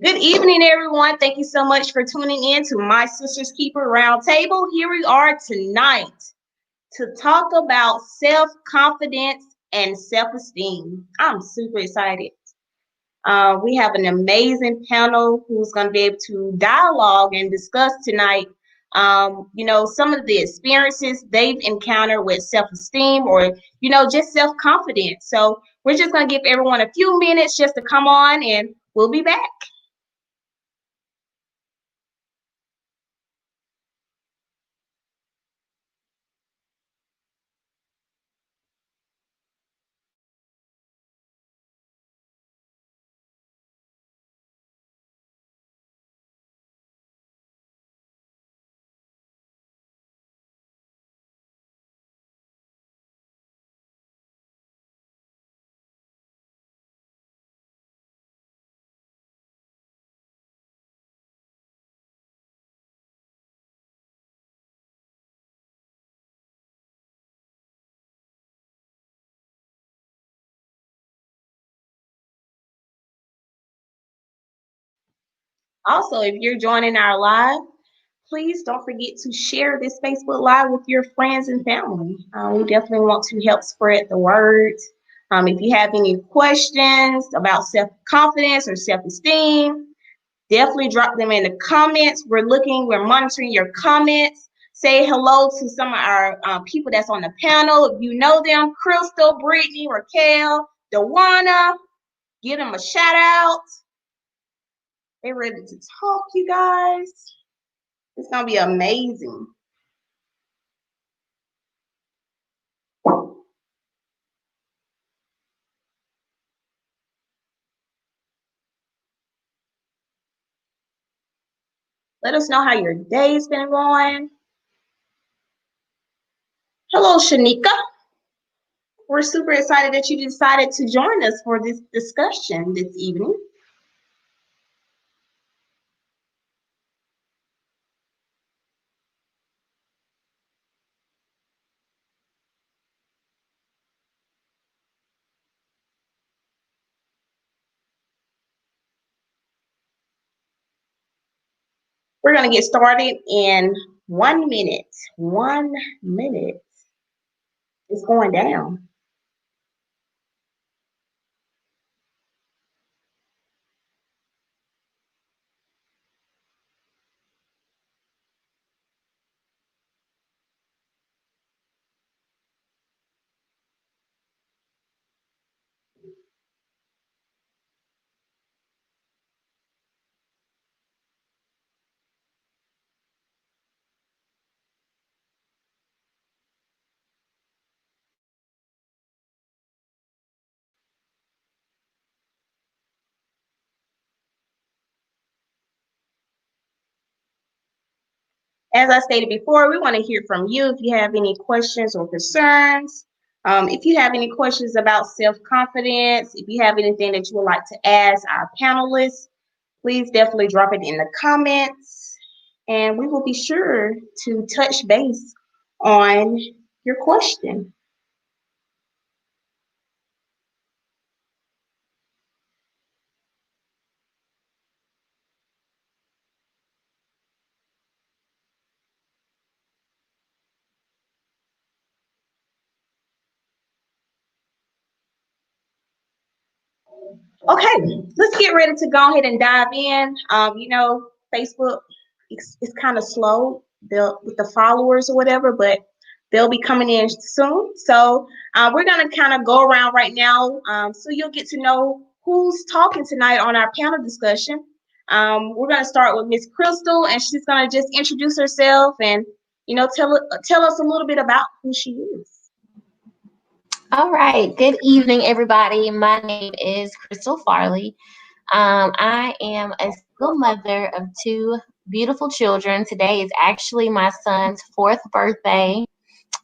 Good evening, everyone. Thank you so much for tuning in to My Sister's Keeper Roundtable. Here we are tonight to talk about self-confidence and self-esteem. I'm super excited. We have an amazing panel who's going to be able to dialogue and discuss tonight, some of the experiences they've encountered with self-esteem or, just self-confidence. So we're just going to give everyone a few minutes just to come on and we'll be back. Also, if you're joining our live, please don't forget to share this Facebook Live with your friends and family. We definitely want to help spread the word. If you have any questions about self-confidence or self-esteem, definitely drop them in the comments. We're monitoring your comments. Say hello to some of our people that's on the panel. If you know them, Crystal, Brittany, Raquel, Dewana, give them a shout out. They're ready to talk, you guys. It's going to be amazing. Let us know how your day's been going. Hello, Shanika. We're super excited that you decided to join us for this discussion this evening. We're going to get started in 1 minute. 1 minute. It's going down. As I stated before, we want to hear from you if you have any questions or concerns. If you have any questions about self-confidence, if you have anything that you would like to ask our panelists, please definitely drop it in the comments and we will be sure to touch base on your question. Okay, let's get ready to go ahead and dive in. Facebook it's kind of slow with the followers or whatever, but they'll be coming in soon. So we're gonna kind of go around right now, so you'll get to know who's talking tonight on our panel discussion. We're gonna start with Miss Crystal, and she's gonna just introduce herself and tell us a little bit about who she is. All right. Good evening, everybody. My name is Crystal Farley. I am a single mother of two beautiful children. Today is actually my son's 4th birthday,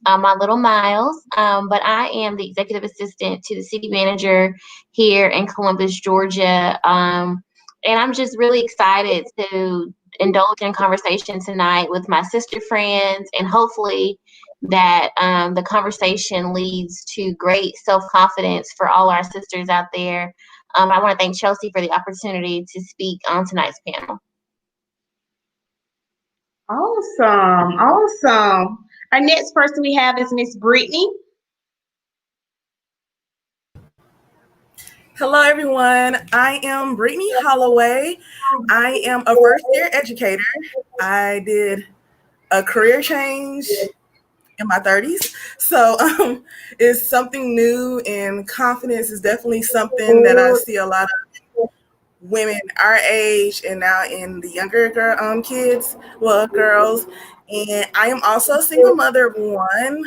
my little Miles. But I am the executive assistant to the city manager here in Columbus, Georgia. And I'm just really excited to indulge in conversation tonight with my sister friends, and hopefully that the conversation leads to great self-confidence for all our sisters out there. I want to thank Chelsea for the opportunity to speak on tonight's panel. Awesome, awesome. Our next person we have is Miss Brittany. Hello, everyone. I am Brittany Holloway. I am a first year educator. I did a career change in my 30s. So it's something new, and confidence is definitely something that I see a lot of women our age and now in the younger girls. And I am also a single mother of one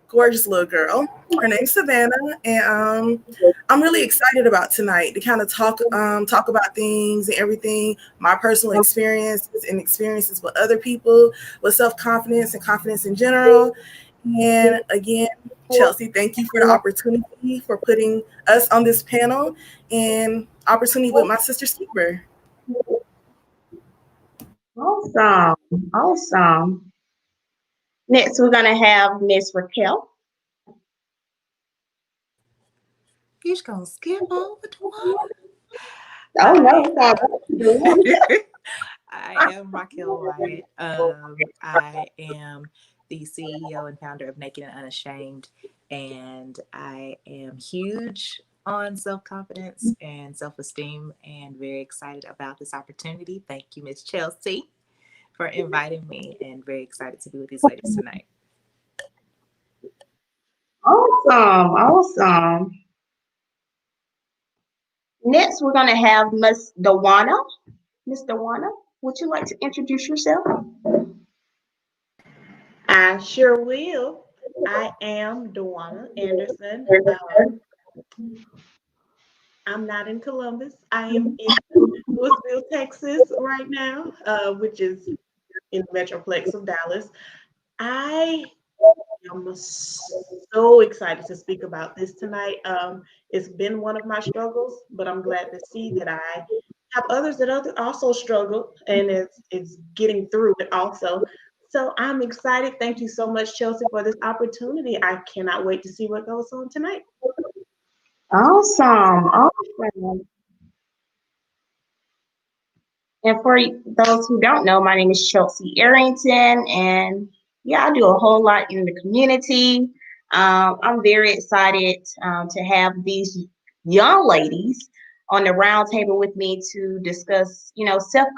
gorgeous little girl. Her name's Savannah, and I'm really excited about tonight to kind of talk about things and everything, my personal experiences and experiences with other people with self-confidence and confidence in general. And again, Chelsea, thank you for the opportunity for putting us on this panel and opportunity with my sister Stever. Awesome, awesome. Next, we're gonna have Miss Raquel. He's gonna skip over to one. Oh no, I am Raquel Wyatt. I am the CEO and founder of Naked and Unashamed, and I am huge on self-confidence and self-esteem and very excited about this opportunity. Thank you, Miss Chelsea, for inviting me, and very excited to be with these ladies tonight. awesome, awesome. Next, we're gonna have Miss Dawana. Miss Dawana, would you like to introduce yourself? I sure will. I am Dawana Anderson. I'm not in Columbus. I am in Louisville, Texas right now, which is in the Metroplex of Dallas. I am so excited to speak about this tonight. It's been one of my struggles, but I'm glad to see that I have others that also struggle, and it's getting through it also. So I'm excited. Thank you so much, Chelsea, for this opportunity. I cannot wait to see what goes on tonight. Awesome, awesome. And for those who don't know, my name is Chelsea Arrington, and yeah, I do a whole lot in the community. I'm very excited to have these young ladies on the round table with me to discuss, self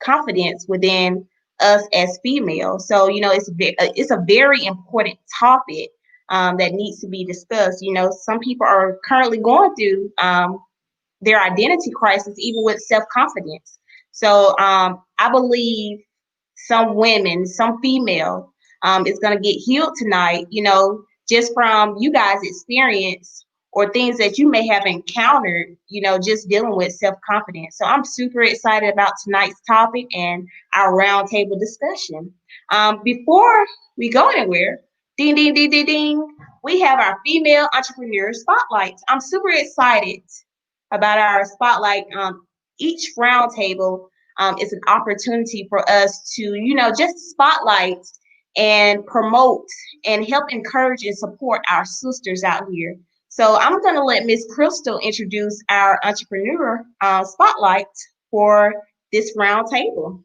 confidence within us as females. So, it's a very important topic that needs to be discussed. Some people are currently going through their identity crisis, even with self confidence. So I believe some women, some female, is going to get healed tonight, just from you guys' experience or things that you may have encountered, just dealing with self confidence. So I'm super excited about tonight's topic and our roundtable discussion. Before we go anywhere, ding, ding, ding, ding, ding, we have our female entrepreneur spotlights. I'm super excited about our spotlight. Each roundtable is an opportunity for us to, just spotlight and promote and help encourage and support our sisters out here. So I'm going to let Miss Crystal introduce our entrepreneur spotlight for this roundtable.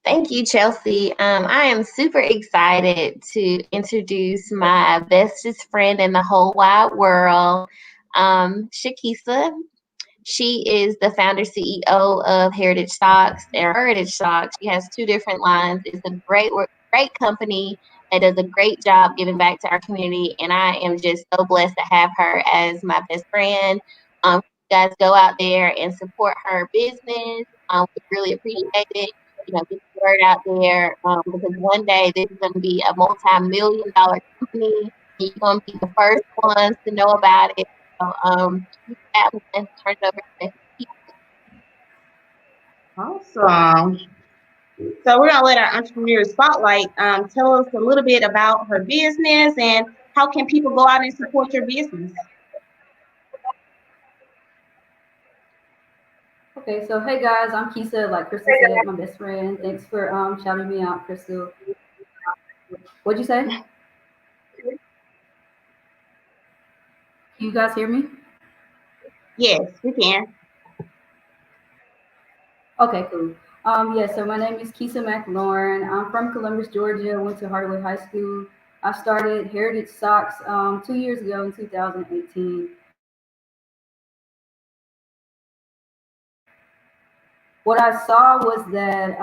Thank you, Chelsea. I am super excited to introduce my bestest friend in the whole wide world, Shakisa. She is the founder CEO of Heritage Socks and Heritage Socks. She has two different lines. It's a great company that does a great job giving back to our community, and I am just so blessed to have her as my best friend. You guys go out there and support her business. We really appreciate it. Get the word out there because one day this is going to be a multi-million-dollar company. And you're going to be the first ones to know about it. So, and turn it over to Awesome. So we're gonna let our entrepreneur spotlight tell us a little bit about her business and how can people go out and support your business. Okay, so hey guys, I'm Kisa, like Crystal said, my best friend. Thanks for shouting me out, Crystal. What'd you say? Can you guys hear me? Yes, we can. Okay, cool. Yeah, so my name is Keisha McLaurin. I'm from Columbus, Georgia. Went to Hardwood High School. I started Heritage Socks 2 years ago in 2018. What I saw was that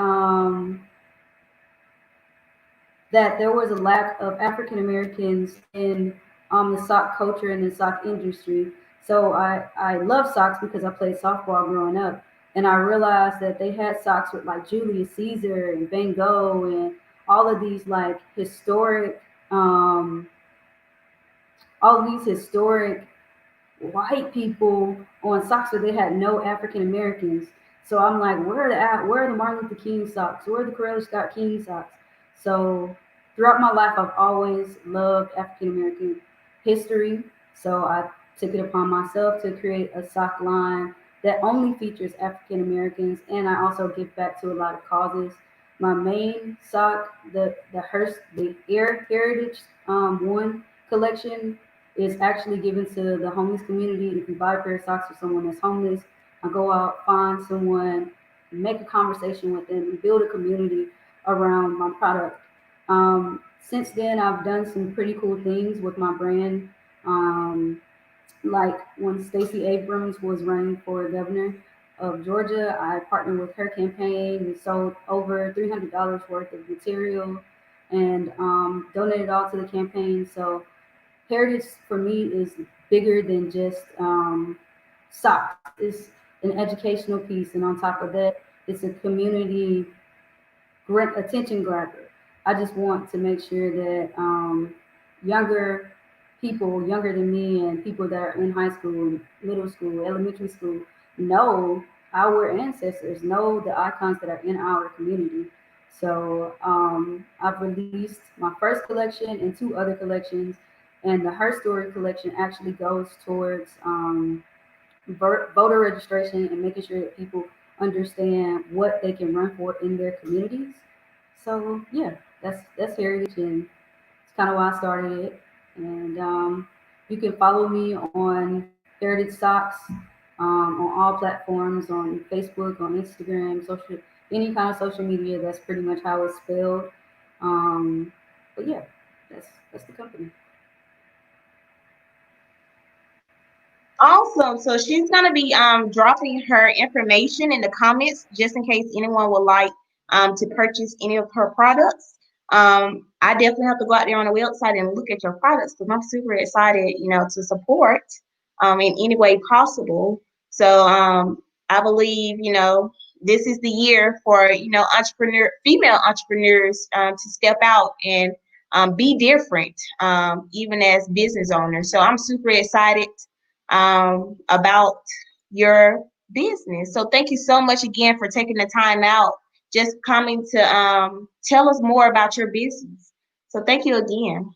there was a lack of African Americans in the sock culture and the sock industry. So I love socks because I played softball growing up. And I realized that they had socks with like Julius Caesar and Van Gogh and all of these like um, historic white people on socks, but they had no African Americans. So I'm like, where are the Martin Luther King socks? Where are the Coretta Scott King socks? So throughout my life, I've always loved African American history. So I took it upon myself to create a sock line that only features African Americans, and I also give back to a lot of causes. My main sock, the Air Heritage One collection, is actually given to the homeless community. If you buy a pair of socks for someone that's homeless, I go out, find someone, make a conversation with them, and build a community around my product. Since then, I've done some pretty cool things with my brand. Um, like when Stacey Abrams was running for governor of Georgia, I partnered with her campaign. We sold over $300 worth of material and donated all to the campaign. So heritage for me is bigger than just socks. It's an educational piece, and on top of that, it's a community attention grabber. I just want to make sure that younger people, younger than me, and people that are in high school, middle school, elementary school, know our ancestors, know the icons that are in our community. So I've released my first collection and two other collections, and the Her Story collection actually goes towards voter registration and making sure that people understand what they can run for in their communities. So yeah, that's heritage, and it's kind of why I started it. And you can follow me on Heritage Socks on all platforms, on Facebook, on Instagram, any kind of social media. That's pretty much how it's spelled. But yeah, that's the company. Awesome. So she's gonna be dropping her information in the comments just in case anyone would like to purchase any of her products. I definitely have to go out there on the website and look at your products because I'm super excited, to support in any way possible. So I believe, this is the year for, female entrepreneurs to step out and be different, even as business owners. So I'm super excited about your business. So thank you so much again for taking the time out, just coming to tell us more about your business. So thank you again.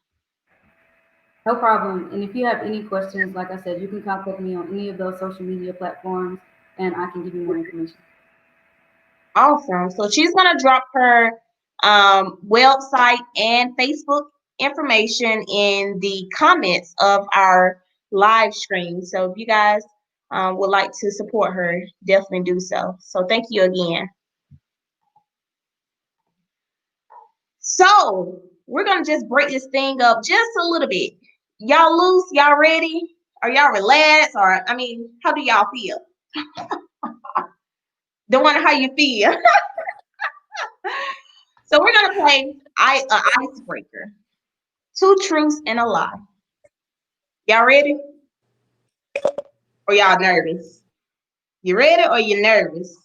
No problem. And if you have any questions, like I said, you can contact me on any of those social media platforms and I can give you more information. Awesome. So she's gonna drop her website and Facebook information in the comments of our live stream. So if you guys would like to support her, definitely do so. So thank you again. So we're gonna just break this thing up just a little bit. Y'all loose? Y'all ready? Are y'all relaxed? Or how do y'all feel? Don't wonder how you feel. So we're gonna play icebreaker. Two truths and a lie. Y'all ready? Or y'all nervous? You ready or you nervous?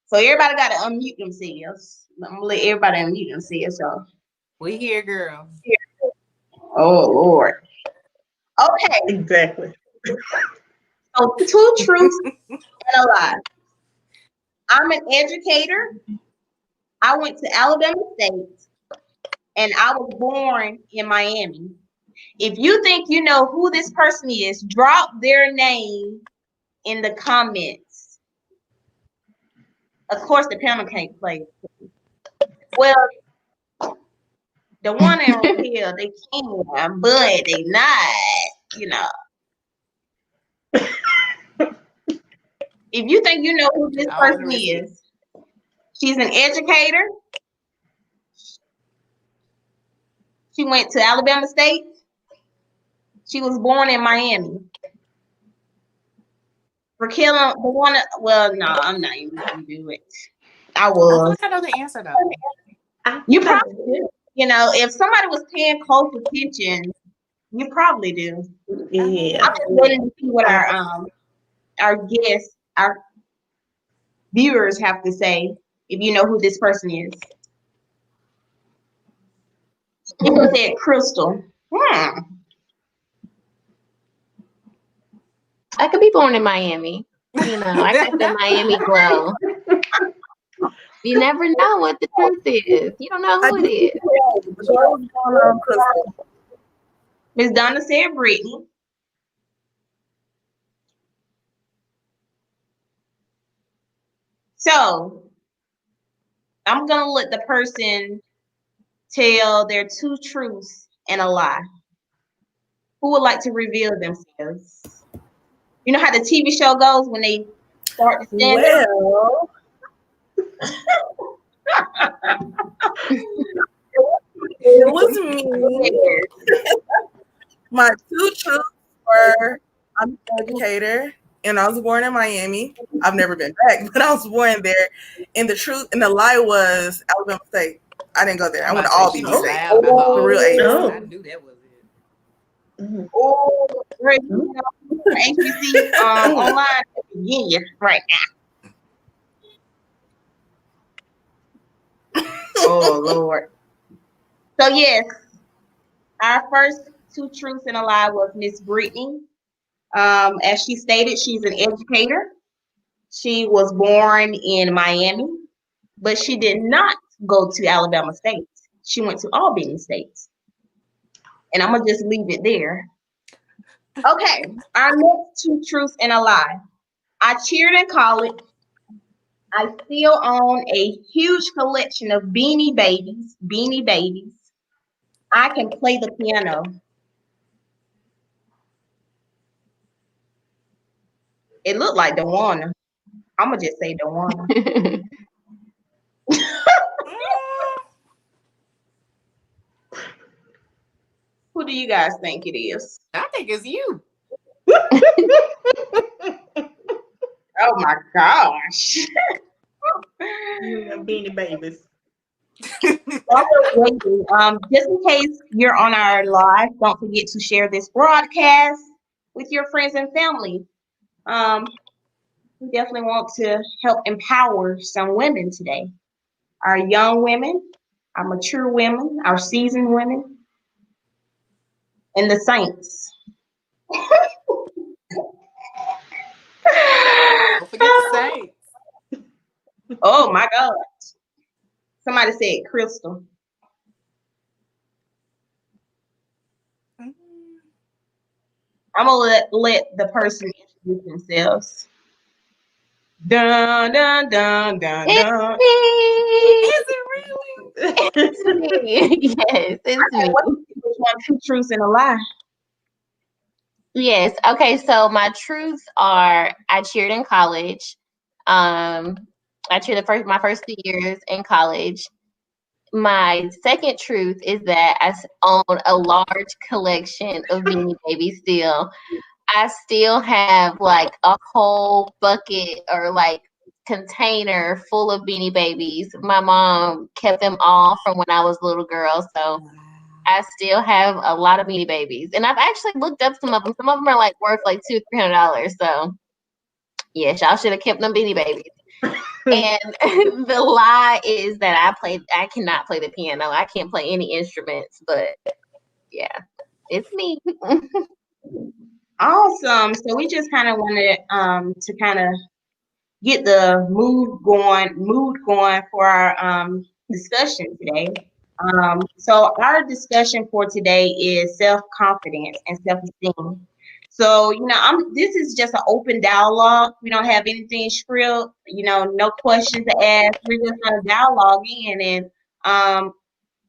So everybody gotta unmute themselves. I'm gonna let everybody unmute themselves. So We here, girl. oh Lord. Okay. Exactly. So two truths and a lie. I'm an educator. I went to Alabama State and I was born in Miami. If you think you know who this person is, drop their name in the comments. Of course, the panel can't play. Well, the one in here, they can, but they not. you know, if you think you know who this All the person risk. is, she's an educator. She went to Alabama State. She was born in Miami. Raquel, the one, well, no, I'm not even gonna do it. I I feel was. like I know the answer though. You probably do. You know, if somebody was paying close attention, you probably do. Yeah. I'm just waiting to see what our guests, our viewers have to say if you know who this person is. People said Crystal. I could be born in Miami. You know, I got the Miami glow. You never know what the truth is. You don't know I who it did is. what's going on, Crystal? Miss Donna said Brittany. So I'm gonna let the person tell their two truths and a lie. Who would like to reveal themselves? You know how the TV show goes when they start to stand up? Well, it was me. My two truths were I'm an educator and I was born in Miami. I've never been back, but I was born there. And the truth and the lie was Alabama State. I didn't go there. I went to all she BB was State. loud about her For real Auburn. ages. I knew that was it. Mhm. Oh, great. HBC online Virginia right now. Oh Lord. So yes, our first two truths and a lie was Miss Brittany. As she stated, she's an educator. She was born in Miami, but she did not go to Alabama State. She went to Albany State. And I'm gonna just leave it there. Okay, our next two truths and a lie. I cheered in college. I still own a huge collection of beanie babies. Beanie babies. I can play the piano. It looked like Dewana. I'm gonna just say Dewana. Who do you guys think it is? I think it's you. Oh my gosh. You and Beanie Babies. Just in case you're on our live, don't forget to share this broadcast with your friends and family. We definitely want to help empower some women today. Our young women, our mature women, our seasoned women, and the saints. Don't forget the Saints. Oh my God. Somebody said Crystal. I'm gonna let the person introduce themselves. Dun dun dun dun dun. It's Is it really? me. It's me. Yes, it's me. Which one? Two truths and a lie. Yes. Okay. So my truths are: I cheered in college. I cheered my first 2 years in college. My second truth is that own a large collection of Beanie Babies still. I still have like a whole bucket or like container full of Beanie Babies. My mom kept them all from when I was a little girl, so I still have a lot of Beanie Babies. And I've actually looked up some of them. Some of them are like worth like $200-300. So yes, y'all should have kept them Beanie Babies. And the lie is that I cannot play the piano. I can't play any instruments, but yeah, it's me. Awesome. So we just kind of wanted to kind of get the mood going for our discussion today. So our discussion for today is self-confidence and self-esteem. So, this is just an open dialogue. We don't have anything script, no questions to ask. We're just gonna dialogue in and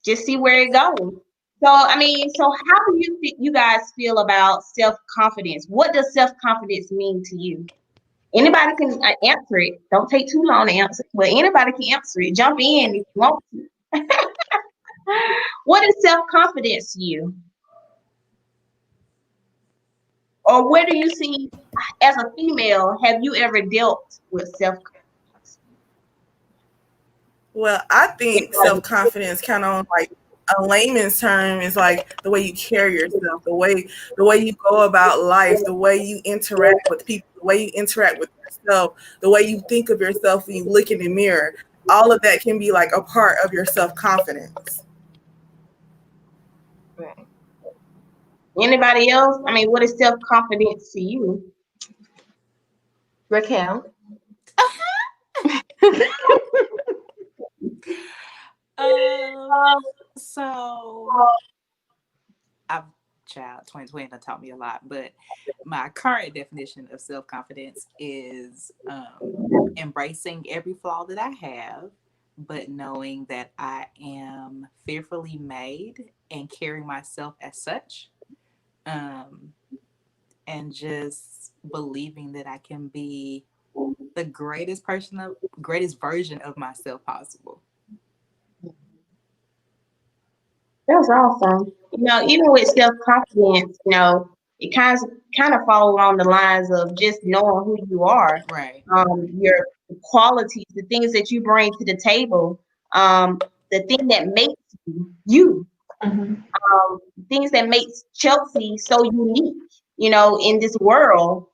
just see where it goes. So I mean, so how do you guys feel about self-confidence? What does self-confidence mean to you? Anybody can answer it. Don't take too long to answer, but anybody can answer it. Jump in if you want to. What is self-confidence to you? Or where do you see, as a female, have you ever dealt with self-confidence? Well, I think Anybody? self confidence, kind of like a layman's term, is like the way you carry yourself, the way you go about life, the way you interact with people, the way you interact with yourself, the way you think of yourself when you look in the mirror. All of that can be like a part of your self confidence. Right. Anybody else? I mean, what is self-confidence to you? Raquel. Um, so I've child 2020 done taught me a lot, but my current definition of self-confidence is embracing every flaw that I have, but knowing that I am fearfully made and carry myself as such. Um, and just believing that I can be the greatest version of myself possible. That's awesome. Even with self-confidence, it kind of follow along the lines of just knowing who you are, Right. your qualities, the things that you bring to the table, the thing that makes you you. Mhm. Things that makes Chelsea so unique, in this world.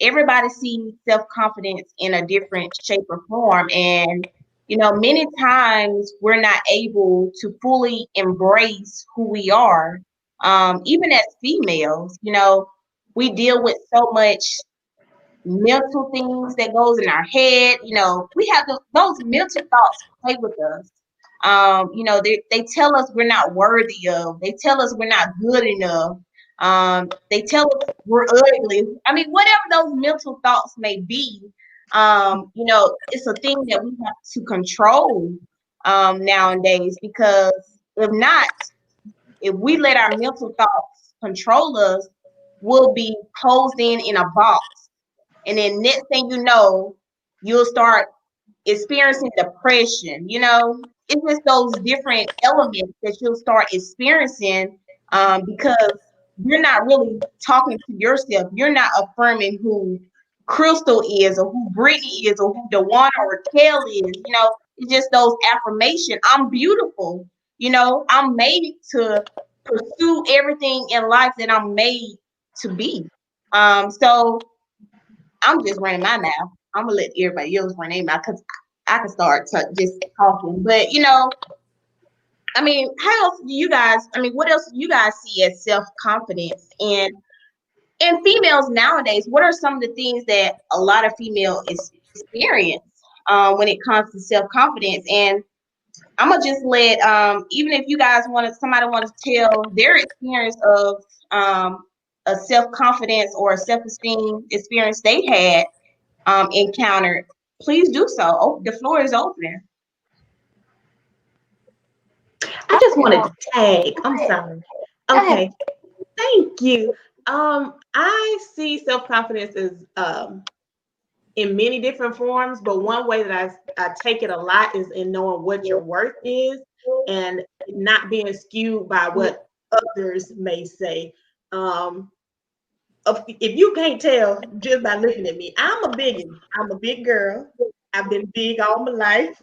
Everybody sees self-confidence in a different shape or form. And, many times we're not able to fully embrace who we are. Even as females, we deal with so much mental things that goes in our head. We have those mental thoughts play with us. They tell us we're not worthy of. They tell us we're not good enough. They tell us we're ugly. I mean, whatever those mental thoughts may be, it's a thing that we have to control nowadays, because if not, if we let our mental thoughts control us, we'll be closed in a box, and then next thing you know, you'll start experiencing depression. It's just those different elements that you'll start experiencing, because you're not really talking to yourself. You're not affirming who Crystal is, or who Brittany is, or who Dewana or Raquel is. It's just those affirmation. I'm beautiful. I'm made to pursue everything in life that I'm made to be. So I'm just running my mouth. I'm gonna let everybody else run their mouth, because I can start just talking. But I mean, how else do you guys? I mean, what else do you guys see as self confidence and females nowadays? What are some of the things that a lot of female experience when it comes to self confidence? And I'm gonna just let even if you guys somebody want to tell their experience of a self confidence or a self esteem experience they had encountered, please do so. Oh, the floor is open. I just Okay. wanted to tag. I'm sorry. Go ahead. Okay, thank you. I see self confidence as in many different forms, but one way that I take it a lot is in knowing what your worth is and not being skewed by what others may say. Um, if you can't tell just by looking at me, I'm a biggin. I'm a big girl. I've been big all my life.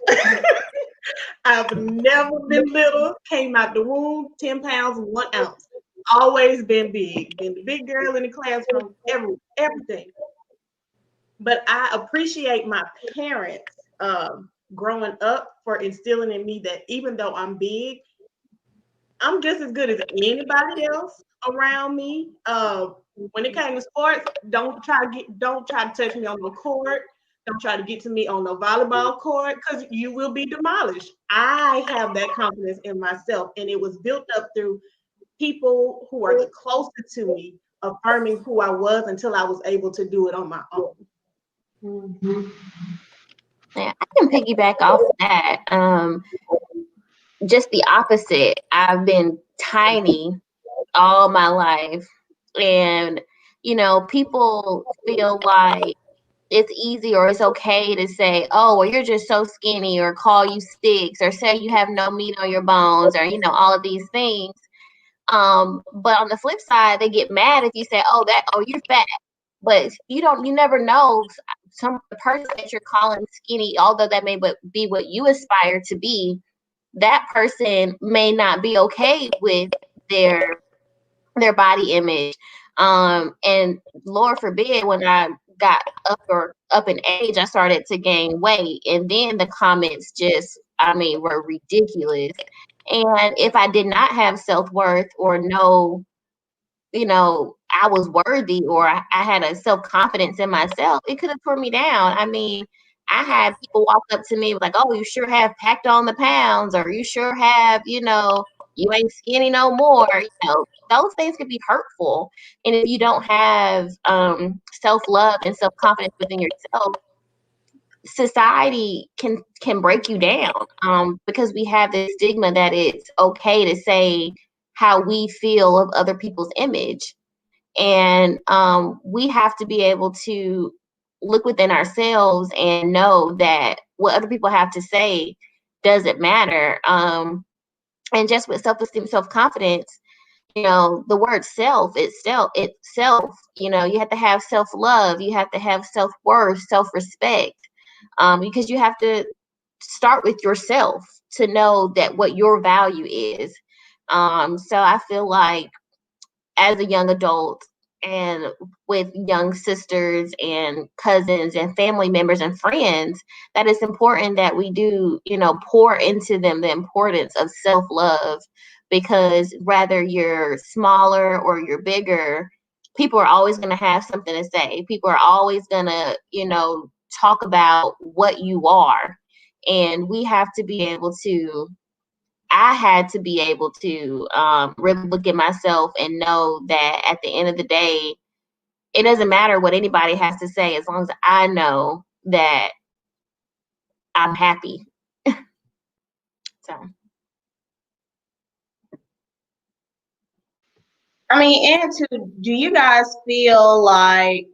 I've never been little. Came out the womb 10 pounds 1 ounce. Always been big. Been the big girl in the classroom. Everything. But I appreciate my parents growing up for instilling in me that even though I'm big, I'm just as good as anybody else around me. When it came to sports, don't try to touch me on the court. Don't try to get to me on the volleyball court, because you will be demolished. I have that confidence in myself, and it was built up through people who are the closest to me affirming who I was until I was able to do it on my own. Mhm. Yeah, I can piggyback off that. just the opposite. I've been tiny all my life. And, people feel like it's easy or it's okay to say, oh, well, you're just so skinny, or call you sticks, or say you have no meat on your bones, or, all of these things. But on the flip side, they get mad if you say, oh, you're fat. But you never know, the person that you're calling skinny, although that may be what you aspire to be, that person may not be okay with their body image. And Lord forbid, when I got up in age, I started to gain weight, and then the comments just, were ridiculous. And if I did not have self-worth, or know, I was worthy, or I had a self-confidence in myself, it could have put me down. I had people walk up to me like, oh, you sure have packed on the pounds, or you sure have, you ain't skinny no more. Those things can be hurtful. And if you don't have self-love and self-confidence within yourself, society can break you down, because we have this stigma that it's okay to say how we feel of other people's image. And we have to be able to look within ourselves and know that what other people have to say doesn't matter. And just with self-esteem, self-confidence, the word itself, you have to have self-love, you have to have self-worth, self-respect, because you have to start with yourself to know that what your value is. So I feel like, as a young adult, and with young sisters and cousins and family members and friends, that it's important that we do, pour into them the importance of self-love, because whether you're smaller or you're bigger, people are always going to have something to say. People are always going to, talk about what you are. And we have to be able to I had to be able to really look at myself and know that at the end of the day, it doesn't matter what anybody has to say, as long as I know that I'm happy. So, And do you guys feel like,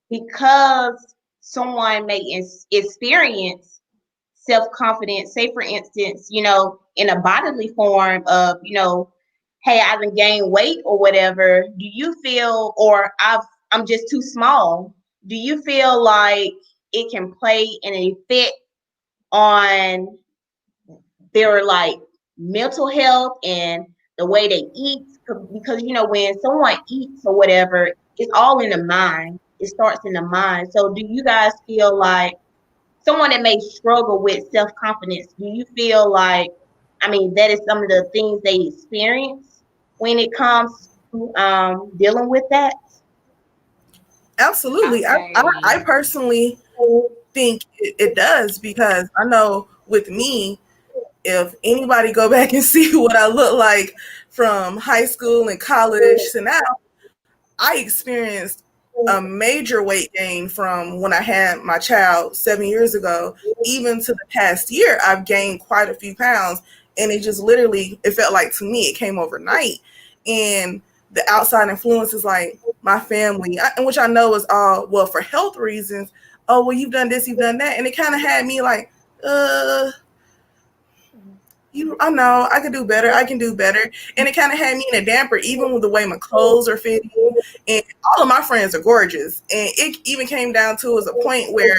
because someone may experience self-confidence, say for instance, in a bodily form of, hey, I haven't gained weight or whatever, do you feel, or I'm just too small, do you feel like it can play an effect on their like mental health and the way they eat? Because when someone eats or whatever, it's all in the mind. It starts in the mind. So do you guys feel like someone that may struggle with self-confidence, do you feel like, that is some of the things they experience when it comes to dealing with that? I'll Absolutely. I say, personally think it does, because I know with me, if anybody go back and see what I look like from high school and college to now, I experienced a major weight gain from when I had my child 7 years ago, even to the past year. I've gained quite a few pounds, and it just literally, it felt like, to me, it came overnight. And the outside influences, like my family, which I know is all, well, for health reasons. Oh, well, you've done this, you've done that. And it kind of had me like, I know I can do better. I can do better. And it kind of had me in a damper, even with the way my clothes are fitting. And all of my friends are gorgeous. And it even came down to as a point where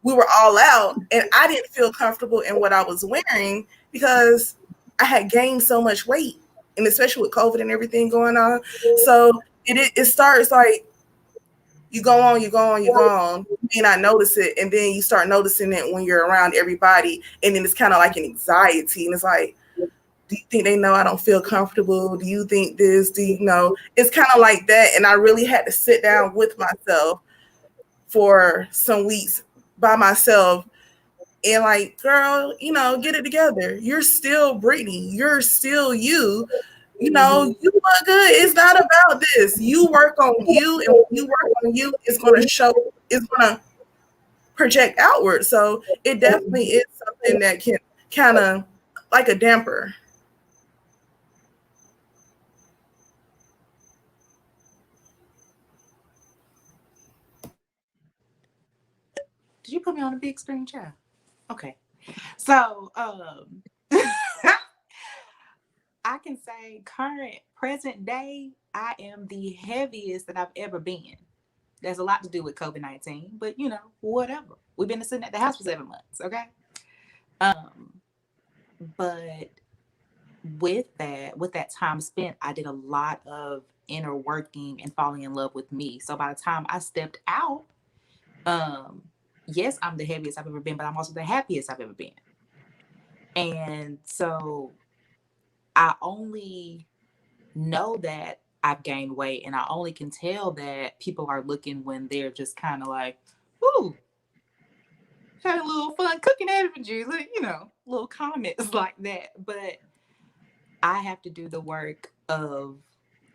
we were all out and I didn't feel comfortable in what I was wearing, because I had gained so much weight. And especially with COVID and everything going on. So it starts like, you go on, you go on, you go on. You may not notice it, and then you start noticing it when you're around everybody, and then it's kind of like an anxiety, and it's like, do you think they know I don't feel comfortable? Do you think this? Do you know? It's kind of like that, and I really had to sit down with myself for some weeks by myself and like, girl, get it together. You're still Brittany. You're still you. You look good. It's not about this. You work on you, and when you work on you, it's going to show, it's going to project outward. So it definitely is something that can kind of like a damper. Did you put me on a big screen, child? Okay. So, I can say current present day, I am the heaviest that I've ever been. There's a lot to do with COVID-19, but whatever. We've been sitting at the house for 7 months, okay? But with that time spent, I did a lot of inner working and falling in love with me. So by the time I stepped out, yes, I'm the heaviest I've ever been, but I'm also the happiest I've ever been. And so I only know that I've gained weight, and I only can tell that people are looking when they're just kind of like, ooh, had a little fun cooking averages, little comments like that. But I have to do the work of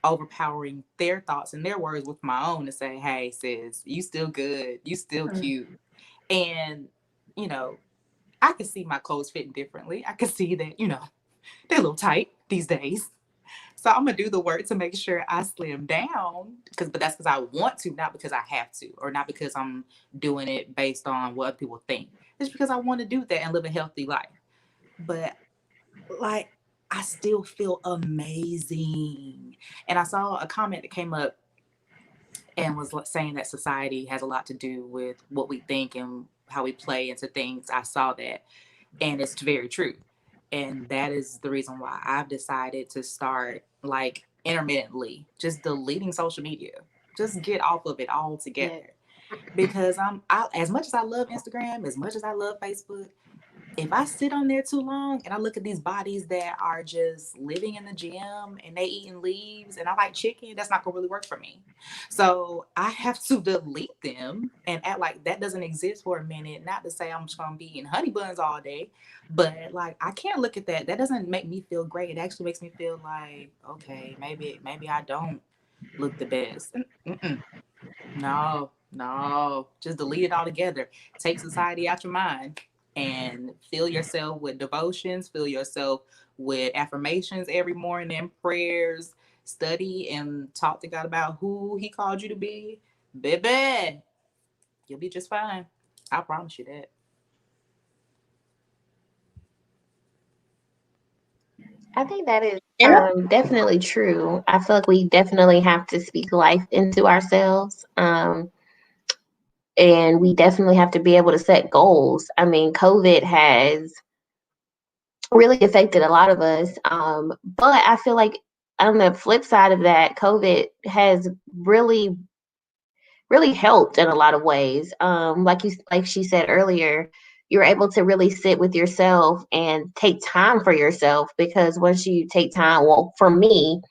overpowering their thoughts and their words with my own to say, hey, sis, you still good. You still cute. And, I can see my clothes fitting differently. I can see that, they're a little tight these days. So I'm going to do the work to make sure I slim down, but that's because I want to, not because I have to, or not because I'm doing it based on what other people think. It's because I want to do that and live a healthy life. But like, I still feel amazing. And I saw a comment that came up and was saying that society has a lot to do with what we think and how we play into things. I saw that, and it's very true. And that is the reason why I've decided to start like intermittently just deleting social media. Just get off of it altogether. Because as much as I love Instagram, as much as I love Facebook, if I sit on there too long and I look at these bodies that are just living in the gym and they eating leaves and I like chicken, that's not gonna really work for me. So I have to delete them and act like that doesn't exist for a minute. Not to say I'm just gonna be eating honey buns all day, but like I can't look at that. That doesn't make me feel great. It actually makes me feel like, okay, maybe I don't look the best. Mm-mm. No, just delete it all together. Take society out your mind and fill yourself with devotions, fill yourself with affirmations every morning, prayers, study and talk to God about who He called you to be. Baby, you'll be just fine. I promise you that. I think that is definitely true. I feel like we definitely have to speak life into ourselves. And we definitely have to be able to set goals. I mean, COVID has really affected a lot of us. But I feel like on the flip side of that, COVID has really, really helped in a lot of ways. Like she said earlier, you're able to really sit with yourself and take time for yourself, because once you take time, well, for me,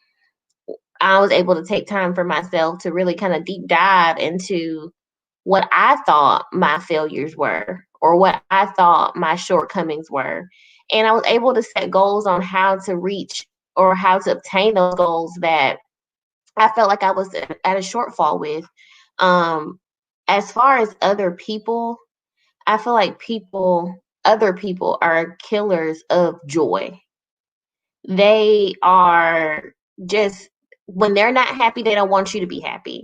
I was able to take time for myself to really kind of deep dive into what I thought my failures were or what I thought my shortcomings were. And I was able to set goals on how to reach or how to obtain those goals that I felt like I was at a shortfall with. Um, as far as other people, I feel like other people are killers of joy. They are just, when they're not happy, they don't want you to be happy.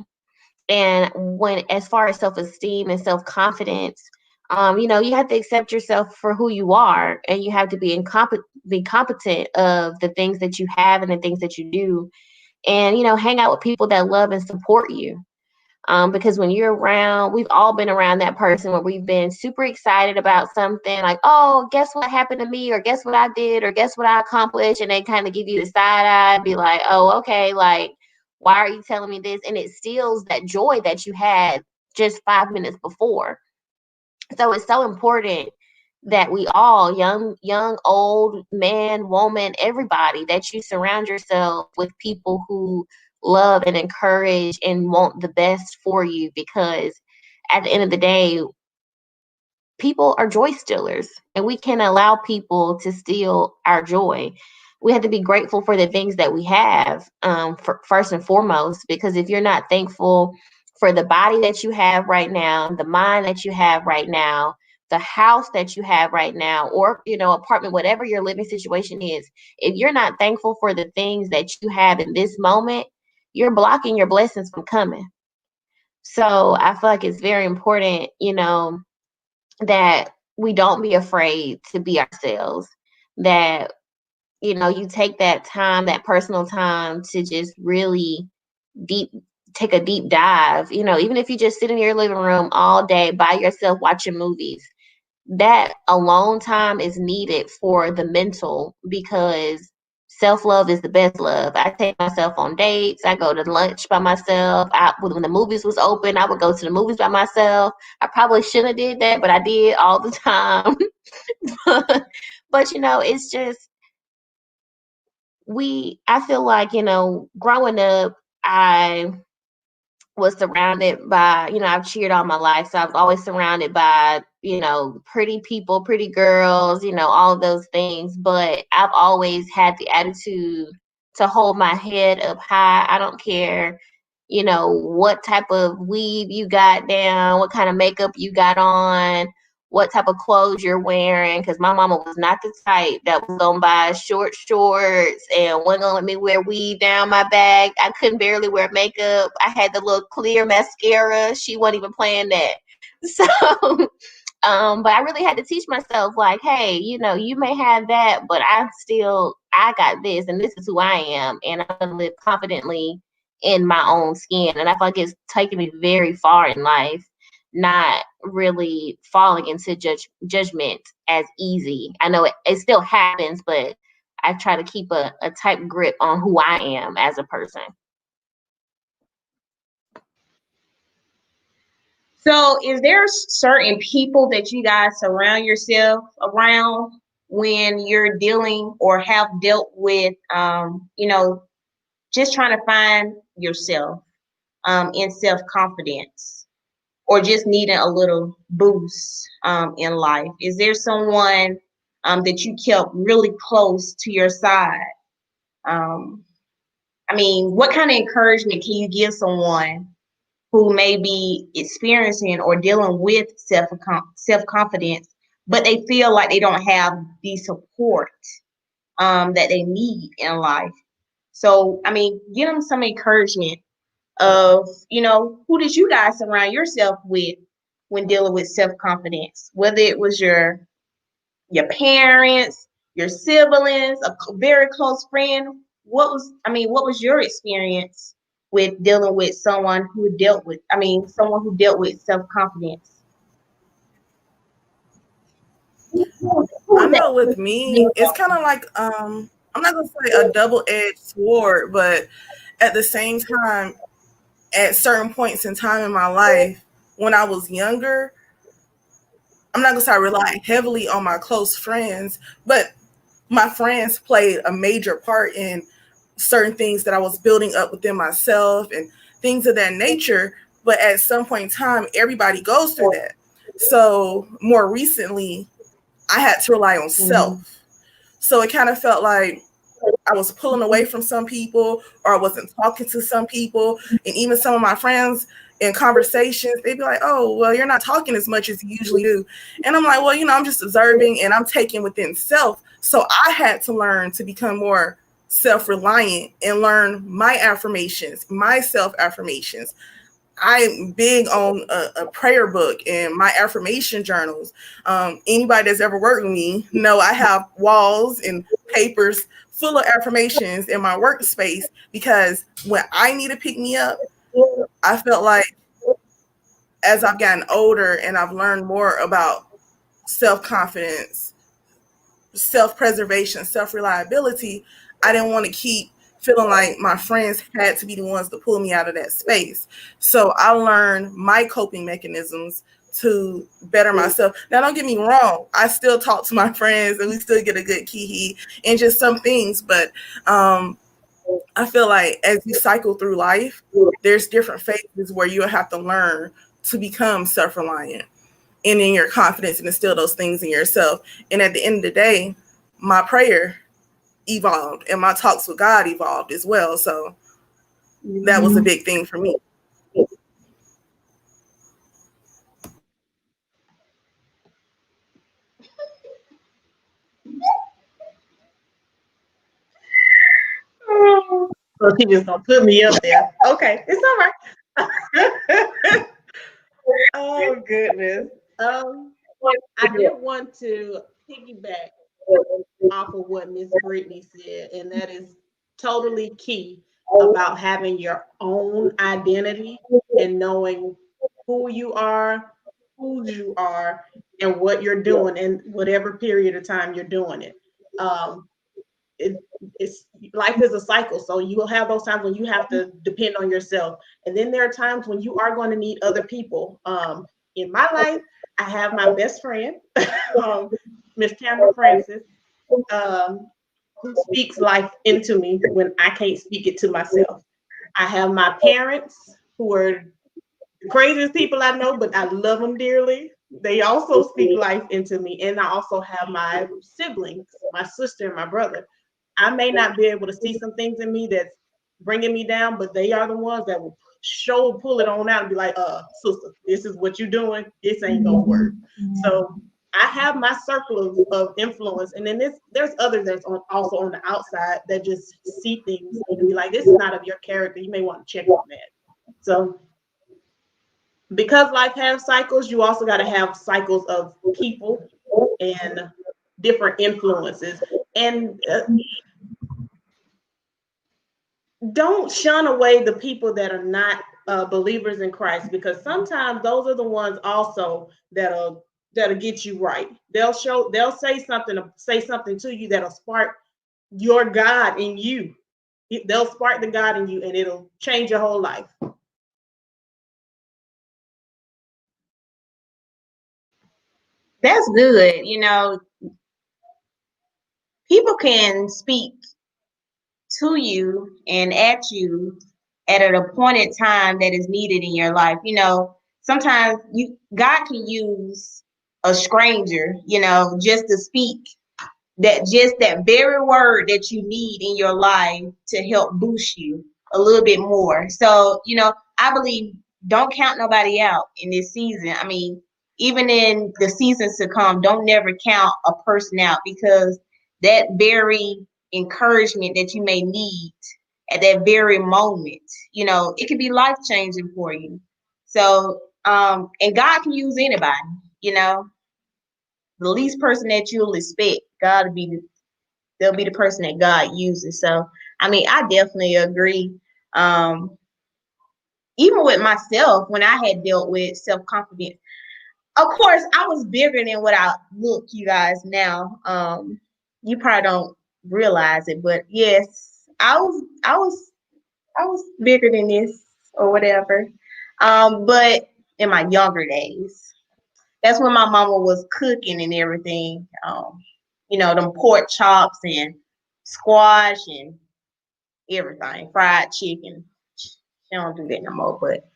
And when, as far as self-esteem and self-confidence, you have to accept yourself for who you are, and you have to be competent of the things that you have and the things that you do, and hang out with people that love and support you. Because when you're around, we've all been around that person where we've been super excited about something, like, oh, guess what happened to me, or guess what I did, or guess what I accomplished, and they kind of give you the side eye, be like, oh, okay, like, why are you telling me this? And it steals that joy that you had just 5 minutes before. So it's so important that we all, young, old, man, woman, everybody, that you surround yourself with people who love and encourage and want the best for you, because at the end of the day, people are joy stealers, and we can allow people to steal our joy. We have to be grateful for the things that we have, first and foremost, because if you're not thankful for the body that you have right now, the mind that you have right now, the house that you have right now, or, apartment, whatever your living situation is, if you're not thankful for the things that you have in this moment, you're blocking your blessings from coming. So I feel like it's very important, that we don't be afraid to be ourselves, that, you take that time, that personal time to just really deep take a deep dive, even if you just sit in your living room all day by yourself watching movies. That alone time is needed for the mental, because self-love is the best love. I take myself on dates. I go to lunch by myself. When the movies was open, I would go to the movies by myself. I probably shouldn't have did that, but I did all the time. But it's just, I feel like, growing up, I was surrounded by, I've cheered all my life. So I was always surrounded by, pretty people, pretty girls, all of those things. But I've always had the attitude to hold my head up high. I don't care, what type of weave you got down, what kind of makeup you got on, what type of clothes you're wearing. Because my mama was not the type that was gonna buy short shorts and wasn't gonna let me wear weave down my back. I couldn't barely wear makeup. I had the little clear mascara. She wasn't even playing that. So but I really had to teach myself, like, hey, you may have that, but I got this, and this is who I am, and I'm gonna live confidently in my own skin. And I feel like it's taken me very far in life, not really falling into judgment as easy. I know it still happens, but I try to keep a tight grip on who I am as a person. So, is there certain people that you guys surround yourself around when you're dealing or have dealt with, just trying to find yourself in self-confidence, or just needing a little boost in life? Is there someone that you kept really close to your side? Um, what kind of encouragement can you give someone who may be experiencing or dealing with self-confidence, but they feel like they don't have the support that they need in life? So, give them some encouragement of, who did you guys surround yourself with when dealing with self-confidence, whether it was your parents, your siblings, a very close friend. What was your experience with dealing with someone who dealt with self-confidence? I know with me, it's kind of like I'm not gonna say a double-edged sword, but at the same time, at certain points in time in my life, when I was younger, I'm not gonna say I relied heavily on my close friends, but my friends played a major part in certain things that I was building up within myself and things of that nature. But at some point in time, everybody goes through that. So more recently, I had to rely on self. So it kind of felt like I was pulling away from some people, or I wasn't talking to some people. And even some of my friends in conversations, they'd be like, oh, well, you're not talking as much as you usually do. And I'm like, well, I'm just observing and I'm taking within self. So I had to learn to become more self-reliant and learn my affirmations, my self-affirmations. I'm big on a prayer book and my affirmation journals. Anybody that's ever worked with me know I have walls and papers full of affirmations in my workspace, because when I need to pick me up, I felt like as I've gotten older and I've learned more about self-confidence, self-preservation, self-reliability, I didn't want to keep feeling like my friends had to be the ones to pull me out of that space. So I learned my coping mechanisms to better myself. Now, don't get me wrong, I still talk to my friends and we still get a good kiki and just some things, but I feel like as you cycle through life, there's different phases where you'll have to learn to become self-reliant and in your confidence and instill those things in yourself. And at the end of the day, my prayer evolved and my talks with God evolved as well. So that was a big thing for me. So she just gonna put me up there. Okay, it's all right. Oh goodness. I did want to piggyback off of what Miss Brittany said, and that is totally key about having your own identity and knowing who you are, whose you are, and what you're doing in whatever period of time you're doing it. Um, it, it's life is a cycle, so you will have those times when you have to depend on yourself, and then there are times when you are going to need other people. In my life, I have my best friend, Miss Tamara Francis, um, who speaks life into me when I can't speak it to myself. I have my parents who are the craziest people I know, but I love them dearly. They also speak life into me. And I also have my siblings, my sister and my brother. I may not be able to see some things in me that's bringing me down, but they are the ones that will pull it on out and be like, sister, this is what you're doing. This ain't gonna work. So I have my circle of influence, and then there's others that's also on the outside that just see things and be like, this is not of your character. You may want to check on that. So because life has cycles, you also got to have cycles of people and different influences. And don't shun away the people that are not believers in Christ, because sometimes those are the ones also that'll get you right. They'll say something to you that'll spark your God in you. They'll spark the God in you, and it'll change your whole life. That's good. People can speak to you and at you at an appointed time that is needed in your life. Sometimes God can use a stranger, just to speak that very word that you need in your life to help boost you a little bit more. So, I believe don't count nobody out in this season. I mean, even in the seasons to come, don't never count a person out, because that very encouragement that you may need at that very moment, it can be life changing for you. So, and God can use anybody, you know, the least person that you'll expect, God will be they'll be the person that God uses. So, I mean, I definitely agree. Um, Even with myself, when I had dealt with self-confidence, of course, I was bigger than what I look, you guys, now. You probably don't realize it, but yes, I was bigger than this or whatever. But in my younger days, that's when my mama was cooking and everything. Them pork chops and squash and everything, fried chicken. She don't do that no more, but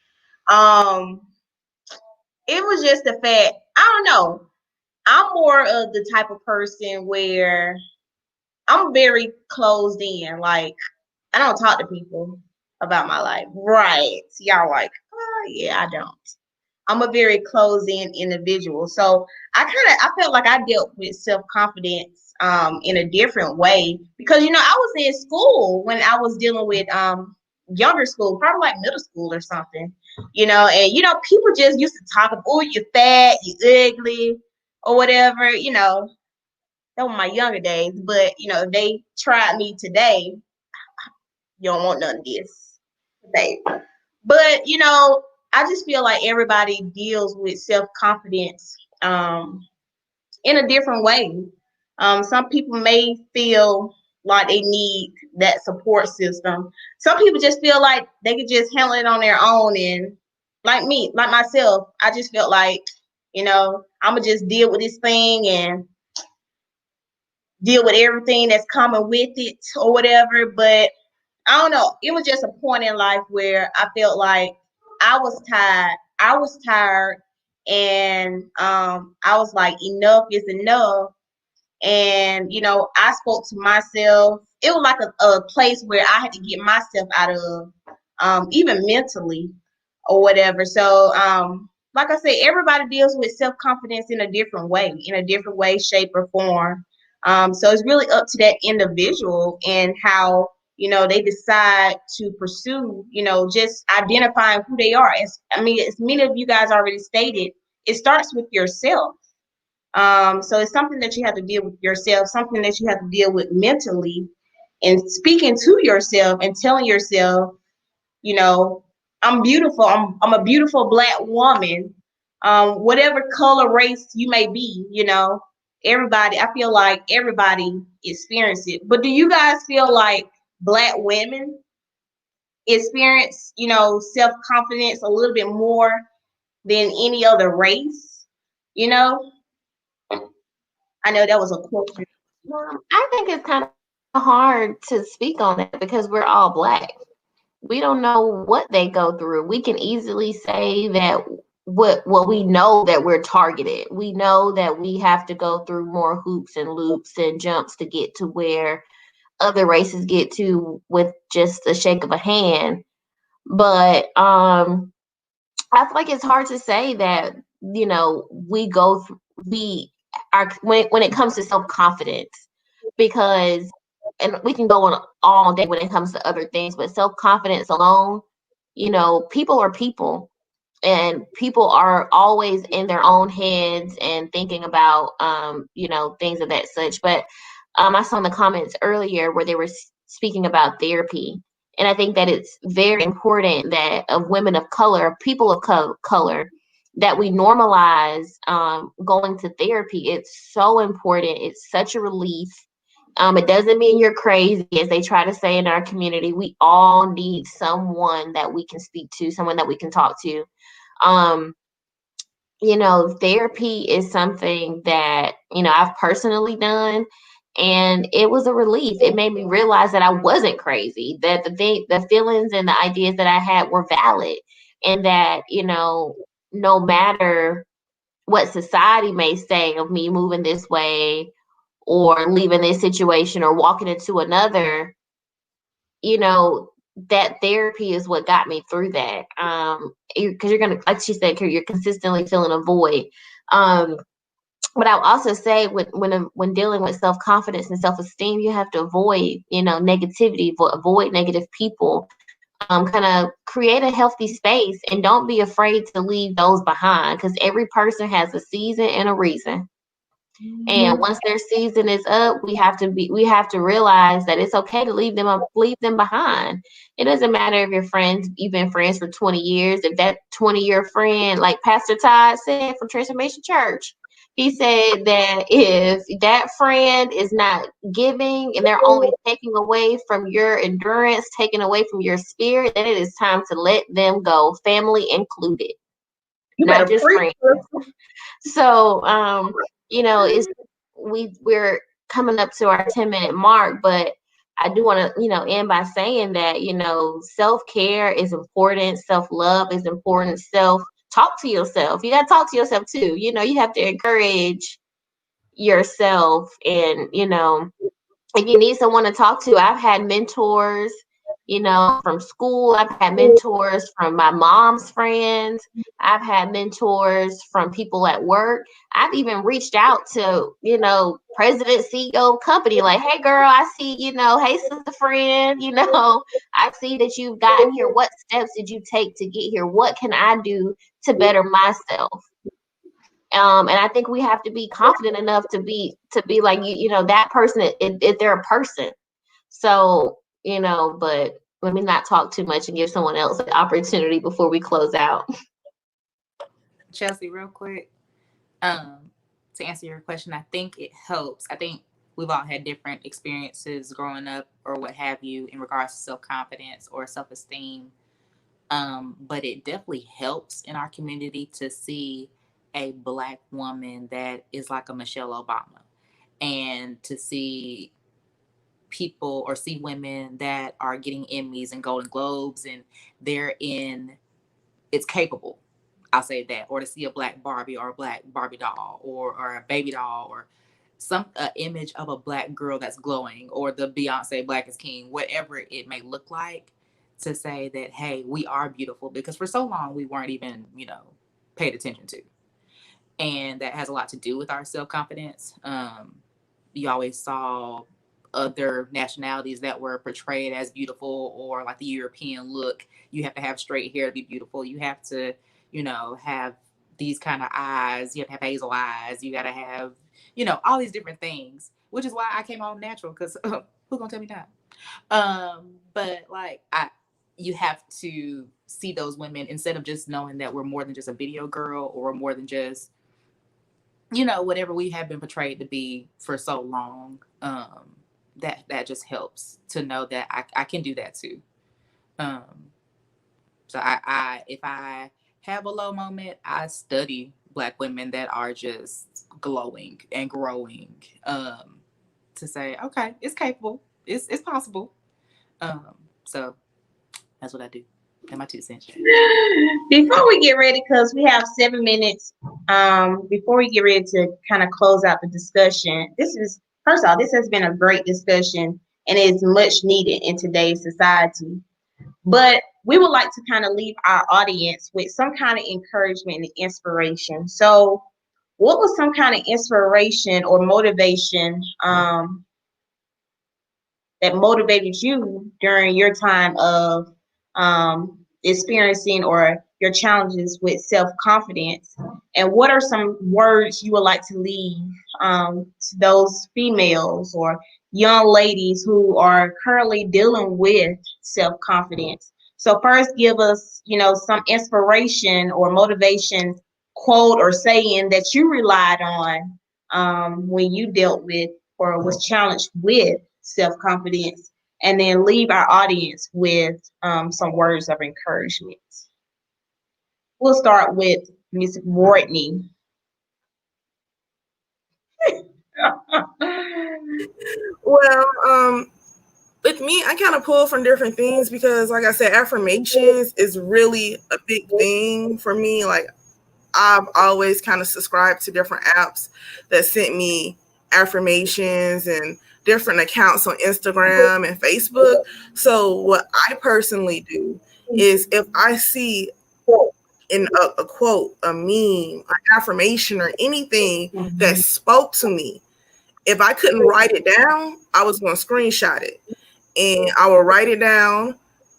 um, it was just the fact. I don't know. I'm more of the type of person where I'm very closed in. Like, I don't talk to people about my life. Right? Y'all like, oh, yeah, I don't. I'm a very closed in individual. So I felt like I dealt with self-confidence in a different way, because I was in school when I was dealing with younger school, probably like middle school or something. And people just used to talk about, oh, you're fat, you ugly, or whatever, that were my younger days. But if they tried me today, you don't want none of this, babe. But I just feel like everybody deals with self-confidence in a different way. Some people may feel like they need that support system. Some people just feel like they could just handle it on their own. And like me, like myself, I just felt like, I'm gonna just deal with this thing and deal with everything that's coming with it or whatever. But I don't know. It was just a point in life where I felt like I was tired. I was tired, and I was like, enough is enough. And I spoke to myself. It was like a place where I had to get myself out of, even mentally or whatever. So, like I said, everybody deals with self confidence in a different way, shape, or form. So it's really up to that individual and how they decide to pursue, just identifying who they are. As many of you guys already stated, it starts with yourself. So it's something that you have to deal with yourself, something that you have to deal with mentally, and speaking to yourself and telling yourself, I'm beautiful. I'm a beautiful Black woman. Whatever color, race you may be, everybody. I feel like everybody experiences it. But do you guys feel like Black women experience, self confidence a little bit more than any other race? You know, I know that was a question. I think it's kind of hard to speak on that because we're all Black. We don't know what they go through. We can easily say that we know that we're targeted. We know that we have to go through more hoops and loops and jumps to get to where other races get to with just a shake of a hand. But I feel like it's hard to say that, we go through, we are when it comes to self-confidence, because, and we can go on all day when it comes to other things, but self-confidence alone, people are people, and people are always in their own heads and thinking about things of that such. But I saw in the comments earlier where they were speaking about therapy, and I think that it's very important that of women of color, people of color, that we normalize going to therapy. It's so important. It's such a relief. It doesn't mean you're crazy, as they try to say in our community. We all need someone that we can speak to, someone that we can talk to. um Therapy is something that, I've personally done, and it was a relief. It made me realize that I wasn't crazy, that the feelings and the ideas that I had were valid, and that, no matter what society may say of me moving this way or leaving this situation or walking into another, that therapy is what got me through that. Because you're gonna, like she said, you're consistently feeling a void. Um, but I'll also say when dealing with self confidence and self esteem, you have to avoid, negativity, avoid negative people. Kind of create a healthy space, and don't be afraid to leave those behind, because every person has a season and a reason. And once their season is up, we have to realize that it's okay to leave them behind. It doesn't matter if you've been friends for 20 years. If that 20-year friend, like Pastor Todd said from Transformation Church, he said that if that friend is not giving and they're only taking away from your endurance, taking away from your spirit, then it is time to let them go, family included, You not better just preach. friends. So, it's we're coming up to our 10-minute mark, but I do want to, end by saying that, self-care is important, self-love is important, talk to yourself. You got to talk to yourself too. You have to encourage yourself, and, if you need someone to talk to, I've had mentors, from school. I've had mentors from my mom's friends. I've had mentors from people at work. I've even reached out to, president, CEO of company, like, hey girl, I see, hey sister friend, I see that you've gotten here. What steps did you take to get here? What can I do to better myself? And I think we have to be confident enough to be like, that person, if they're a person. So, but let me not talk too much and give someone else an opportunity before we close out. Chelsea, real quick, to answer your question, I think it helps. I think we've all had different experiences growing up or what have you in regards to self confidence or self esteem. But it definitely helps in our community to see a Black woman that is like a Michelle Obama, and to see people or see women that are getting Emmys and Golden Globes, and it's capable. I'll say that. Or to see a Black Barbie or a Black Barbie doll, or a baby doll, or some image of a Black girl that's glowing, or the Beyonce Black is King, whatever it may look like, to say that, hey, we are beautiful, because for so long we weren't even, paid attention to. And that has a lot to do with our self confidence. You always saw other nationalities that were portrayed as beautiful, or like the European look. You have to have straight hair to be beautiful. You have to, have these kind of eyes. You have to have hazel eyes. You got to have, all these different things, which is why I came all natural, because who gonna tell me that? But like you have to see those women, instead of just knowing that we're more than just a video girl, or more than just, whatever we have been portrayed to be for so long. That just helps to know that I can do that too. So I if I have a low moment, I study Black women that are just glowing and growing, to say, okay, it's capable, it's possible. So that's what I do. And my 2 cents. Before we get ready, because we have 7 minutes, before we get ready to kind of close out the discussion, first of all, this has been a great discussion and is much needed in today's society. But we would like to kind of leave our audience with some kind of encouragement and inspiration. So, what was some kind of inspiration or motivation that motivated you during your time of experiencing or your challenges with self-confidence? And what are some words you would like to leave to those females or young ladies who are currently dealing with self-confidence? So first, give us, some inspiration or motivation quote or saying that you relied on when you dealt with or was challenged with self-confidence, and then leave our audience with some words of encouragement. We'll start with Miss Wardney. Well, with me, I kind of pull from different things because, like I said, affirmations is really a big thing for me. Like, I've always kind of subscribed to different apps that sent me affirmations and different accounts on Instagram and Facebook. So what I personally do is, if I see in a quote, a meme, an affirmation, or anything that spoke to me, if I couldn't write it down, I was going to screenshot it. And I will write it down.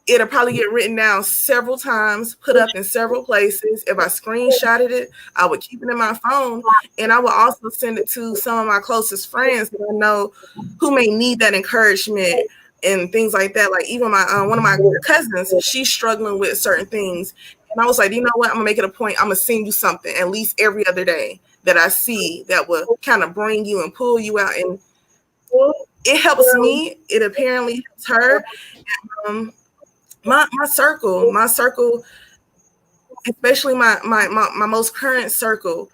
It'll probably get written down several times, put up in several places. If I screenshotted it, I would keep it in my phone. And I would also send it to some of my closest friends that I know who may need that encouragement and things like that. Like, even my one of my cousins, she's struggling with certain things. And I was like, you know what? I'm going to make it a point. I'm going to send you something at least every other day that I see that will kind of bring you and pull you out. And it helps me. It apparently helps her. My circle, especially my most current circle,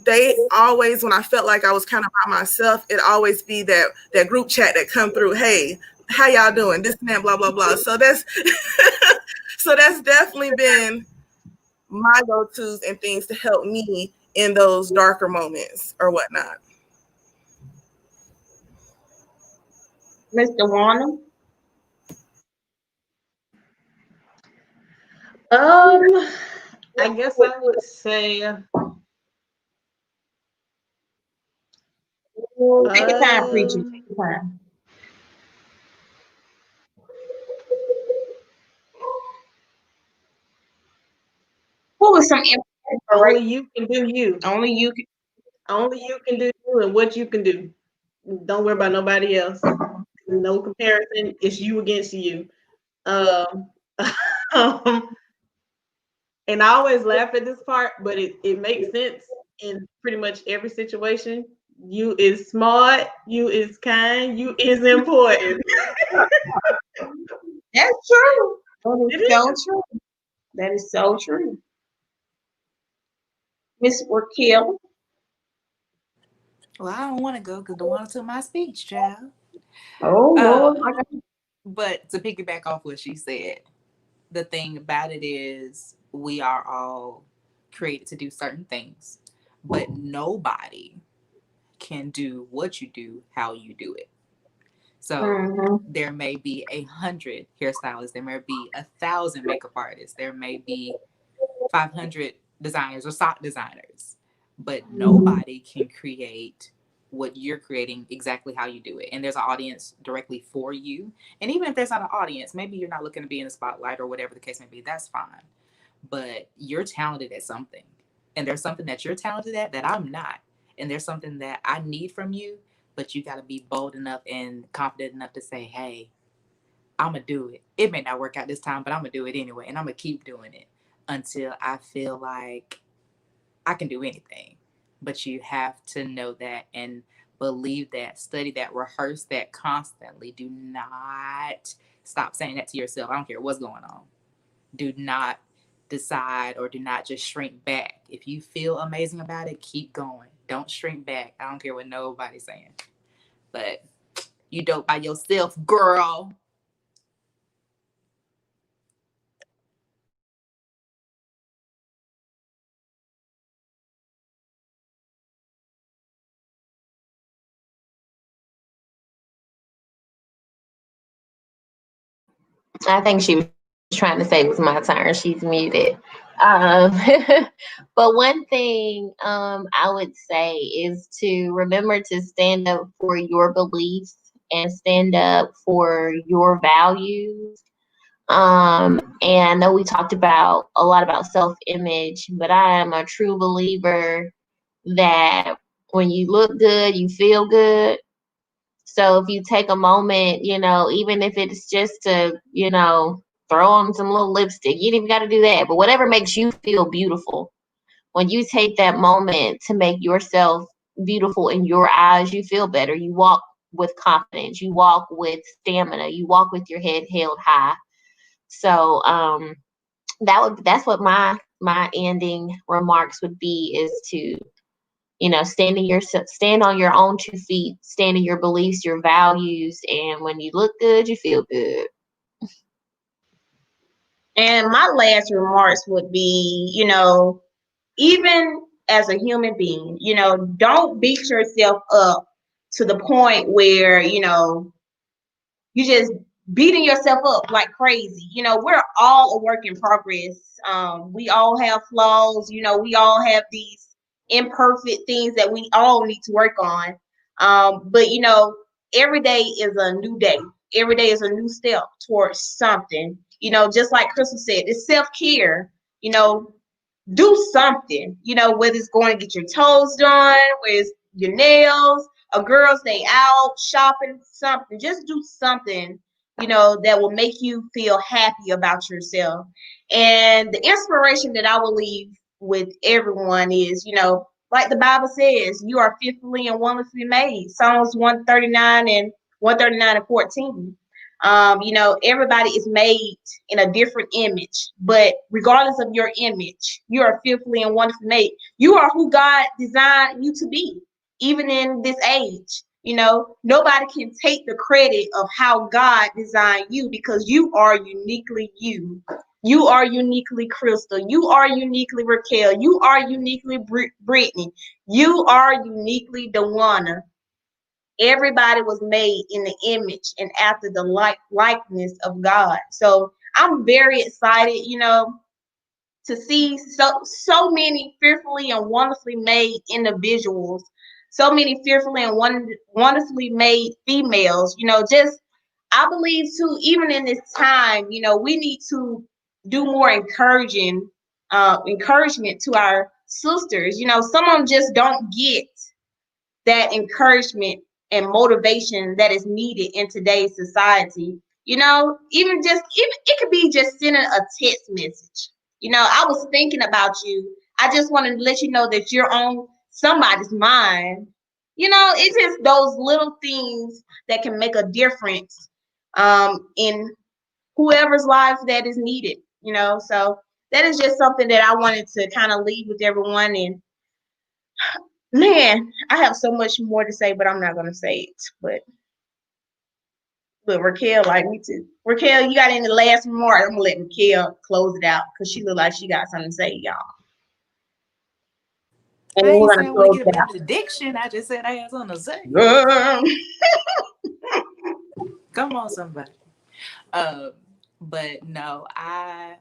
they always, when I felt like I was kind of by myself, it always be that group chat that come through. Hey, how y'all doing? This and that, blah blah blah. So that's so that's definitely been my go-tos and things to help me in those darker moments or whatnot. Mr. Warner. I guess I would say Take your time, preacher. Take your time. What was some only inspiration? you can do you. Only you can. Only you can do you and what you can do. Don't worry about nobody else. No comparison. It's you against you. Um, um, and I always laugh at this part, but it makes sense in pretty much every situation. You is smart, you is kind, you is important. That's true. That is so true. That is so true. Miss Raquel. Well, I don't want to go because Dewana took my speech, child. Oh Lord, I got But to piggyback off what she said, the thing about it is we are all created to do certain things, but nobody can do what you do, how you do it. So there may be 100 hairstylists, there may be 1,000 makeup artists, there may be 500 designers or sock designers, but nobody can create what you're creating exactly how you do it. And there's an audience directly for you. And even if there's not an audience, maybe you're not looking to be in the spotlight or whatever the case may be, that's fine. But you're talented at something. And there's something that you're talented at that I'm not. And there's something that I need from you, but you got to be bold enough and confident enough to say, hey, I'm going to do it. It may not work out this time, but I'm going to do it anyway. And I'm going to keep doing it until I feel like I can do anything. But you have to know that and believe that, study that, rehearse that constantly. Do not stop saying that to yourself. I don't care what's going on. Do not decide or do not just shrink back. If you feel amazing about it, keep going. Don't shrink back. I don't care what nobody's saying. But you dope by yourself, girl. I think she was trying to say it was my turn. She's muted. Um, but one thing I would say is to remember to stand up for your beliefs and stand up for your values. And I know we talked about a lot about self-image, but I am a true believer that when you look good, you feel good. So if you take a moment, even if it's just to, throw on some little lipstick, you don't even got to do that. But whatever makes you feel beautiful, when you take that moment to make yourself beautiful in your eyes, you feel better. You walk with confidence. You walk with stamina. You walk with your head held high. So that's what my ending remarks would be, is to stand on your own 2 feet, stand in your beliefs, your values, and when you look good, you feel good. And my last remarks would be, even as a human being, don't beat yourself up to the point where, you just beating yourself up like crazy. We're all a work in progress. We all have flaws. We all have these imperfect things that we all need to work on. But every day is a new day. Every day is a new step towards something. Just like Crystal said, it's self-care. Do something, whether it's going to get your toes done, whether it's your nails, a girl's day out, shopping, something. Just do something, that will make you feel happy about yourself. And the inspiration that I will leave with everyone is, like the Bible says, you are fearfully and wonderfully made. Psalms 139 and 14. Everybody is made in a different image, but regardless of your image, you are fearfully and wonderfully made. You are who God designed you to be, even in this age. Nobody can take the credit of how God designed you, because you are uniquely you. You are uniquely Crystal. You are uniquely Raquel. You are uniquely Brittany. You are uniquely Dewana. Everybody was made in the image and after the likeness of God. So I'm very excited, to see so many fearfully and wonderfully made individuals, so many fearfully and wonderfully made females. Just I believe too, even in this time, we need to do more encouragement to our sisters. Some of them just don't get that encouragement and motivation that is needed in today's society. Even it could be just sending a text message. I was thinking about you. I just wanted to let you know that you're on somebody's mind. It's just those little things that can make a difference in whoever's life that is needed. So that is just something that I wanted to kind of leave with everyone. And man, I have so much more to say, but I'm not gonna say it. But Raquel, like me too. Raquel, you got any last remark? I'm gonna let Raquel close it out because she look like she got something to say, y'all. And I then ain't we're say gonna I want close to get a it out. benediction. I just said I had something to say. Girl. Come on, somebody. Um, but no, I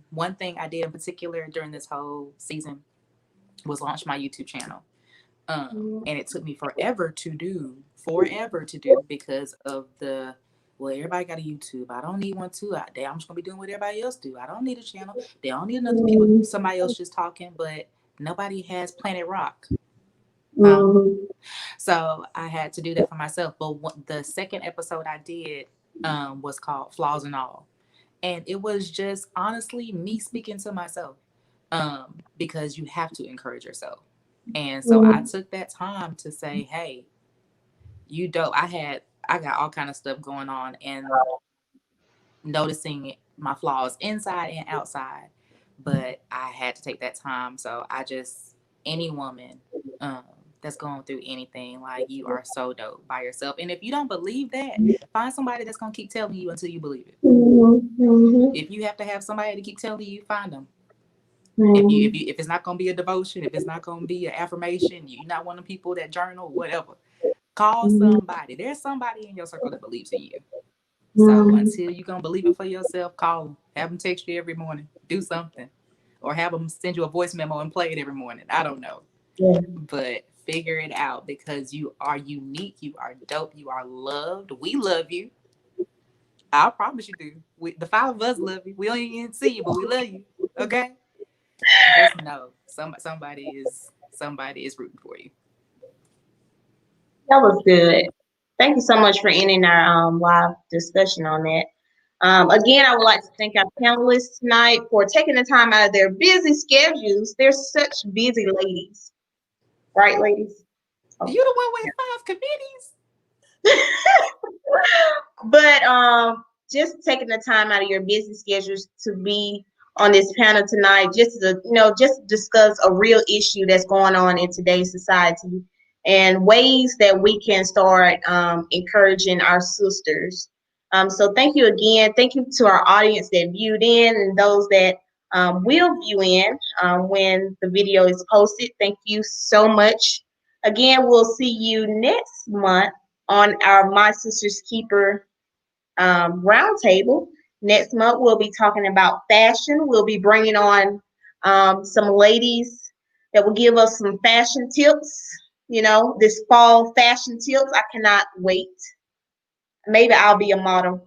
one thing I did in particular during this whole season was launch my YouTube channel. And it took me forever to do because of well, everybody got a YouTube. I don't need one too. I'm just gonna be doing what everybody else do. I don't need a channel. They don't need another people, somebody else just talking, but nobody has Planet Rock. So I had to do that for myself. But the second episode I did was called Flaws and All. And it was just honestly me speaking to myself, because you have to encourage yourself. And so I took that time to say, hey, you dope. I got all kind of stuff going on, and noticing my flaws inside and outside. But I had to take that time. So any woman that's going through anything, like, you are so dope by yourself. And if you don't believe that, find somebody that's going to keep telling you until you believe it. If you have to have somebody to keep telling you, find them. If it's not going to be a devotion, if it's not going to be an affirmation, you're not one of the people that journal, whatever, call somebody. There's somebody in your circle that believes in you. So until you're going to believe it for yourself, call them. Have them text you every morning. Do something. Or have them send you a voice memo and play it every morning. I don't know. But figure it out, because you are unique. You are dope. You are loved. We love you. I promise you do. The 5 of us love you. We don't even see you, but we love you. Okay? Just know somebody is rooting for you. That was good. Thank you so much for ending our live discussion on that. Again, I would like to thank our panelists tonight for taking the time out of their busy schedules. They're such busy ladies. Right, ladies? Oh. You the one with 5 committees? But just taking the time out of your busy schedules to be on this panel tonight, just to discuss a real issue that's going on in today's society, and ways that we can start encouraging our sisters. So thank you again. Thank you to our audience that viewed in, and those that will view in when the video is posted. Thank you so much. Again, we'll see you next month on our My Sister's Keeper roundtable. Next month, we'll be talking about fashion. We'll be bringing on some ladies that will give us some fashion tips. This fall fashion tips. I cannot wait. Maybe I'll be a model.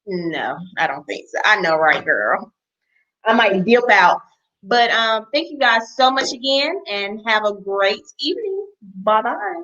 No, I don't think so. I know, right, girl? I might dip out. But thank you guys so much again, and have a great evening. Bye-bye.